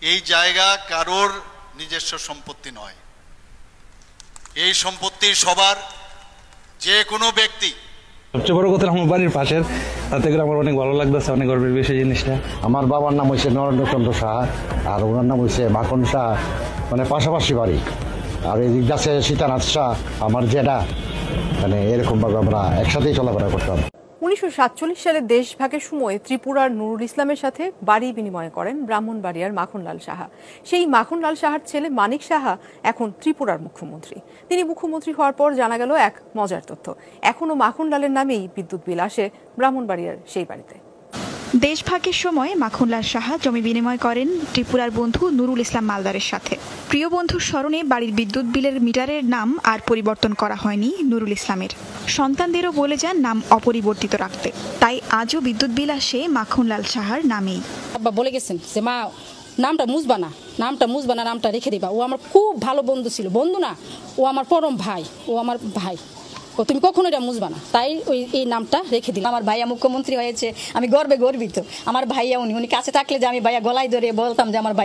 এই জায়গা কারোর নিজস্ব সম্পত্তি নয়, এই সম্পত্তি সবার। যে কোনো ব্যক্তি, সবচেয়ে বড় কথা আমার বাড়ির পাশের, তাতে করে আমার অনেক ভালো লাগতেছে, অনেক গর্বের বিষয় জিনিসটা। আমার বাবার নাম হয়েছে নরেন্দ্রচন্দ্র সাহা, আর ওনার নাম হয়েছে মাখন শাহ, মানে পাশাপাশি বাড়ি। আর এই দিক আছে সীতানাথ শাহ, আমার জেঠা। মানে এরকমভাবে আমরা একসাথেই চলাফেরা করতাম। 1947 সালে দেশভাগের সময় ত্রিপুরার নুরুল ইসলামের সাথে বাড়ি বিনিময় করেন ব্রাহ্মণবাড়িয়ার মাখনলাল সাহা। সেই মাখনলাল সাহার ছেলে মানিক সাহা এখন ত্রিপুরার মুখ্যমন্ত্রী। তিনি মুখ্যমন্ত্রী হওয়ার পর জানা গেল এক মজার তথ্য, এখনো মাখনলালের নামেই বিদ্যুৎ বিল আসে ব্রাহ্মণবাড়িয়ার সেই বাড়িতে। দেশভাগের সময় মাখনলাল সাহা জমি বিনিময় করেন ত্রিপুরার বন্ধু নুরুল ইসলাম মালদারের সাথে। প্রিয় বন্ধুর স্মরণে বাড়ির বিদ্যুৎ বিলের মিটারের নাম আর পরিবর্তন করা হয়নি নুরুল ইসলামের। সন্তানদেরও বলে যান নাম অপরিবর্তিত রাখতে, তাই আজও বিদ্যুৎ বিল আসে মাখনলাল সাহার নামেই। আব্বা বলে গেছেন যে মা নামটা মুছবা না, নামটা রেখে দিবা। ও আমার খুব ভালো বন্ধু ছিল, বন্ধু না, ও আমার পরম ভাই, ও আমার ভাই, ও তুমি কখনো এটা মুছবা না, তাই এই নামটা রেখে দিলাম। আমার ভাইয়া মুখ্যমন্ত্রী হয়েছে, আমি গর্বে গর্বিত। আমার ভাইয়া উনি কাছে থাকলে যে আমি ভাইয়া গলায় ধরে বলতাম যে আমার ভাইয়া